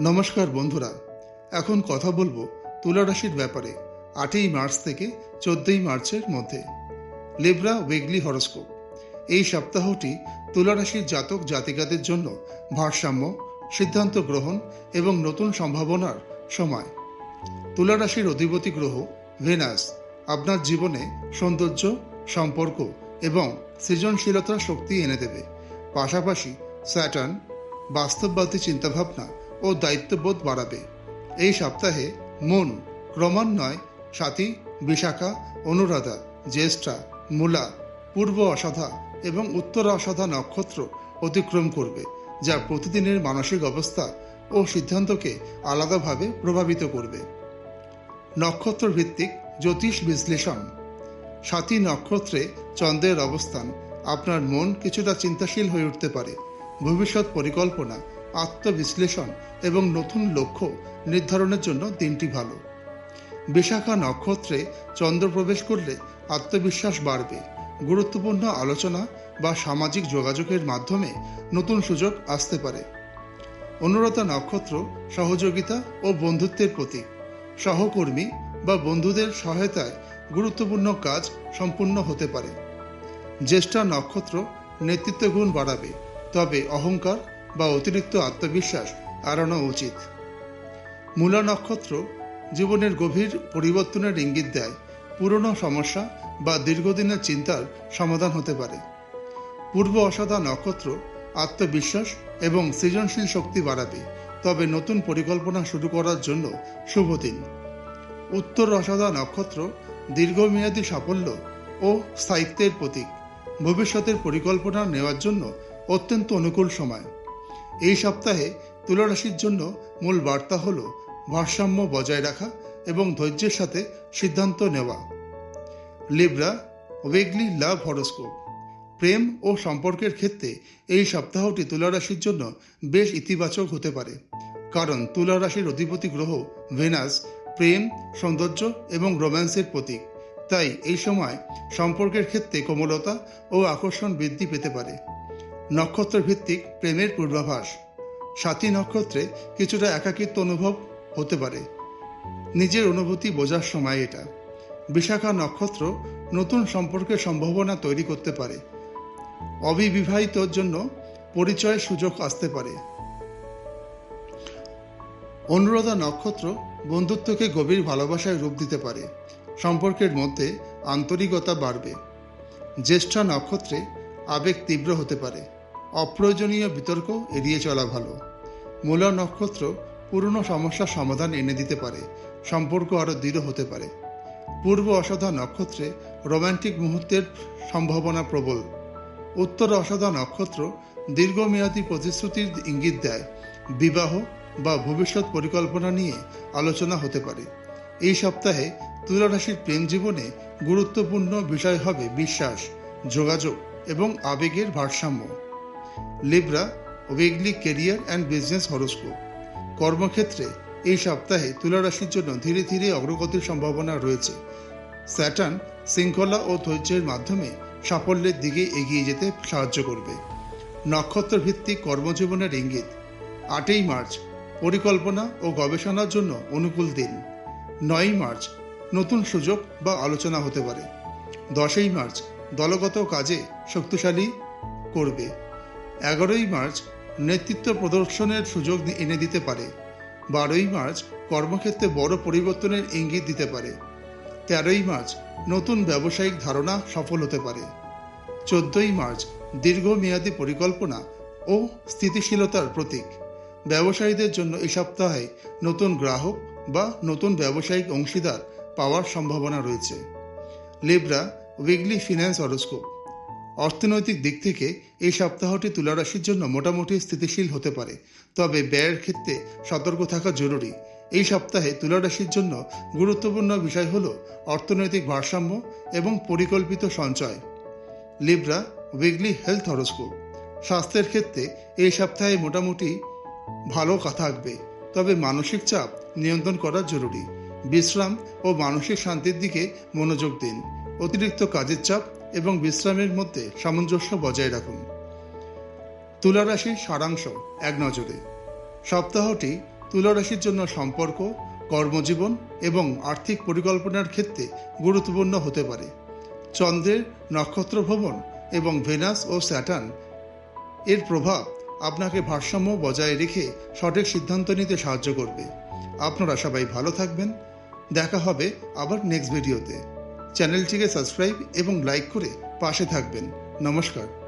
নমস্কার বন্ধুরা, এখন কথা বলবো তুলা রাশির ব্যাপারে 8ই মার্চ থেকে 14ই মার্চের মধ্যে। Libra weekly horoscope. এই সপ্তাহটি তুলা রাশির জাতক জাতিকাদের জন্য ভারসাম্য, সিদ্ধান্ত গ্রহণ এবং নতুন সম্ভাবনার সময়। তুলা রাশির অধিপতি গ্রহ ভেনাস আপনার জীবনে সৌন্দর্য, সম্পর্ক এবং সৃজনশীলতার শক্তি এনে দেবে। পাশাপাশি স্যাটার্ন বাস্তববাদী চিন্তাভাবনা ও দায়িত্ববোধ বাড়াবে। এই সপ্তাহে মন ক্রমান্বয়ে সাথী, বিশাখা, অনুরাধা, জ্যেষ্ঠা, মূলা, পূর্ব অসাধা এবং উত্তর অসাধা নক্ষত্র অতিক্রম করবে, যা প্রতিদিনের মানসিক অবস্থা ও সিদ্ধান্তকে আলাদাভাবে প্রভাবিত করবে। নক্ষত্র ভিত্তিক জ্যোতিষ বিশ্লেষণ। সাথী নক্ষত্রে চন্দ্রের অবস্থান আপনার মন কিছুটা চিন্তাশীল হয়ে উঠতে পারে। ভবিষ্যৎ পরিকল্পনা, আত্মবিশ্লেষণ এবং নতুন লক্ষ্য নির্ধারণের জন্য দিনটি ভালো। বিশাখা নক্ষত্রে চন্দ্র প্রবেশ করলে আত্মবিশ্বাস বাড়বে। গুরুত্বপূর্ণ আলোচনা বা সামাজিক যোগাযোগের মাধ্যমে নতুন সুযোগ আসতে পারে। অনুরাধা নক্ষত্র সহযোগিতা ও বন্ধুত্বের প্রতীক। সহকর্মী বা বন্ধুদের সহায়তায় গুরুত্বপূর্ণ কাজ সম্পূর্ণ হতে পারে। জ্যেষ্ঠা নক্ষত্র নেতৃত্ব গুণ বাড়াবে, তবে অহংকার বা অতিরিক্ত আত্মবিশ্বাস এড়ানো উচিত। মূলা নক্ষত্র জীবনের গভীর পরিবর্তনের ইঙ্গিত দেয়। পুরনো সমস্যা বা দীর্ঘদিনের চিন্তার সমাধান হতে পারে। পূর্ব অসাধা নক্ষত্র আত্মবিশ্বাস এবং সৃজনশীল শক্তি বাড়াবে, তবে নতুন পরিকল্পনা শুরু করার জন্য শুভ দিন। উত্তর অসাধা নক্ষত্র দীর্ঘমেয়াদী সাফল্য ও স্থায়িত্বের প্রতীক। ভবিষ্যতের পরিকল্পনা নেওয়ার জন্য অত্যন্ত অনুকূল সময়। এই সপ্তাহে তুলা রাশির জন্য মূল বার্তা হল ভারসাম্য বজায় রাখা এবং ধৈর্যের সাথে সিদ্ধান্ত নেওয়া। লিব্রা উইকলি লাভ হরোস্কোপ। প্রেম ও সম্পর্কের ক্ষেত্রে এই সপ্তাহটি তুলা রাশির জন্য বেশ ইতিবাচক হতে পারে, কারণ তুলা রাশির অধিপতি গ্রহ ভেনাস প্রেম, সৌন্দর্য এবং রোম্যান্সের প্রতীক। তাই এই সময় সম্পর্কের ক্ষেত্রে কোমলতা ও আকর্ষণ বৃদ্ধি পেতে পারে। নক্ষত্র ভিত্তিক প্রেমের পূর্বাভাস। সাথী নক্ষত্রে কিছুটা একাকিত্ব অনুভব হতে পারে। নিজের অনুভূতি বোঝার সময় এটা। বিশাখা নক্ষত্র নতুন সম্পর্কের সম্ভাবনা তৈরি করতে পারে। অবিবাহিতর জন্য পরিচয়ের সুযোগ আসতে পারে। অনুরাধা নক্ষত্র বন্ধুত্বকে গভীর ভালোবাসায় রূপ দিতে পারে। সম্পর্কের মধ্যে আন্তরিকতা বাড়বে। জ্যেষ্ঠা নক্ষত্রে আবেগ তীব্র হতে পারে। অপ্রয়োজনীয় বিতর্ক এড়িয়ে চলা ভালো। মূলা নক্ষত্র পুরনো সমস্যার সমাধান এনে দিতে পারে। সম্পর্ক আরও দৃঢ় হতে পারে। পূর্ব অসাধা নক্ষত্রে রোম্যান্টিক মুহূর্তের সম্ভাবনা প্রবল। উত্তর অসাধা নক্ষত্র দীর্ঘমেয়াদী প্রতিশ্রুতির ইঙ্গিত দেয়। বিবাহ বা ভবিষ্যৎ পরিকল্পনা নিয়ে আলোচনা হতে পারে। এই সপ্তাহে তুলা রাশির প্রেম জীবনে গুরুত্বপূর্ণ বিষয় হবে বিশ্বাস, যোগাযোগ এবং আবেগের ভারসাম্য। Libra weekly career and business horoscope. কর্মক্ষেত্রে এই সপ্তাহে তুলা রাশির জন্য ধীরে ধীরে অগ্রগতির সম্ভাবনা রয়েছে। স্যাটার্ন শৃঙ্খলা ও ধৈর্যের মাধ্যমে সাফল্যের দিকে এগিয়ে যেতে সাহায্য করবে। নক্ষত্র ভিত্তিক কর্মজীবনের ইঙ্গিত। 8ই মার্চ পরিকল্পনা ও গবেষণার জন্য অনুকূল দিন। 9ই মার্চ নতুন সুযোগ বা আলোচনা হতে পারে। 10ই মার্চ দলগত কাজে শক্তিশালী করবে। 11ই মার্চ নেতৃত্ব প্রদর্শনের সুযোগ এনে দিতে পারে। 12ই মার্চ কর্মক্ষেত্রে বড় পরিবর্তনের ইঙ্গিত দিতে পারে। 13ই মার্চ নতুন ব্যবসায়িক ধারণা সফল হতে পারে। 14ই মার্চ দীর্ঘমেয়াদী পরিকল্পনা ও স্থিতিশীলতার প্রতীক। ব্যবসায়ীদের জন্য এই সপ্তাহে নতুন গ্রাহক বা নতুন ব্যবসায়িক অংশীদার পাওয়ার সম্ভাবনা রয়েছে। Libra weekly finance horoscope. অর্থনৈতিক দিক থেকে এই সপ্তাহটি তুলা রাশির জন্য মোটামুটি স্থিতিশীল হতে পারে, তবে ব্যয়ের ক্ষেত্রে সতর্ক থাকা জরুরি। এই সপ্তাহে তুলা রাশির জন্য গুরুত্বপূর্ণ বিষয় হল অর্থনৈতিক ভারসাম্য এবং পরিকল্পিত সঞ্চয়। Libra weekly health horoscope. স্বাস্থ্যের ক্ষেত্রে এই সপ্তাহে মোটামুটি ভালো থাকবে, তবে মানসিক চাপ নিয়ন্ত্রণ করা জরুরি। বিশ্রাম ও মানসিক শান্তির দিকে মনোযোগ দিন। অতিরিক্ত কাজের চাপ এবং বিশ্রামের মধ্যে সামঞ্জস্য বজায় রাখুন। তুলা রাশির সারাংশ এক নজরে। সপ্তাহটি তুলা রাশির জন্য সম্পর্ক, কর্মজীবন এবং আর্থিক পরিকল্পনার ক্ষেত্রে গুরুত্বপূর্ণ হতে পারে। চন্দ্রের নক্ষত্র ভ্রমণ এবং ভেনাস ও স্যাটার্ন এর প্রভাব আপনাকে ভারসাম্য বজায় রেখে সঠিক সিদ্ধান্ত নিতে সাহায্য করবে। আপনারা সবাই ভালো থাকবেন। দেখা হবে আবার নেক্সট ভিডিওতে। চ্যানেলটিকে সাবস্ক্রাইব এবং লাইক করে পাশে থাকবেন। নমস্কার।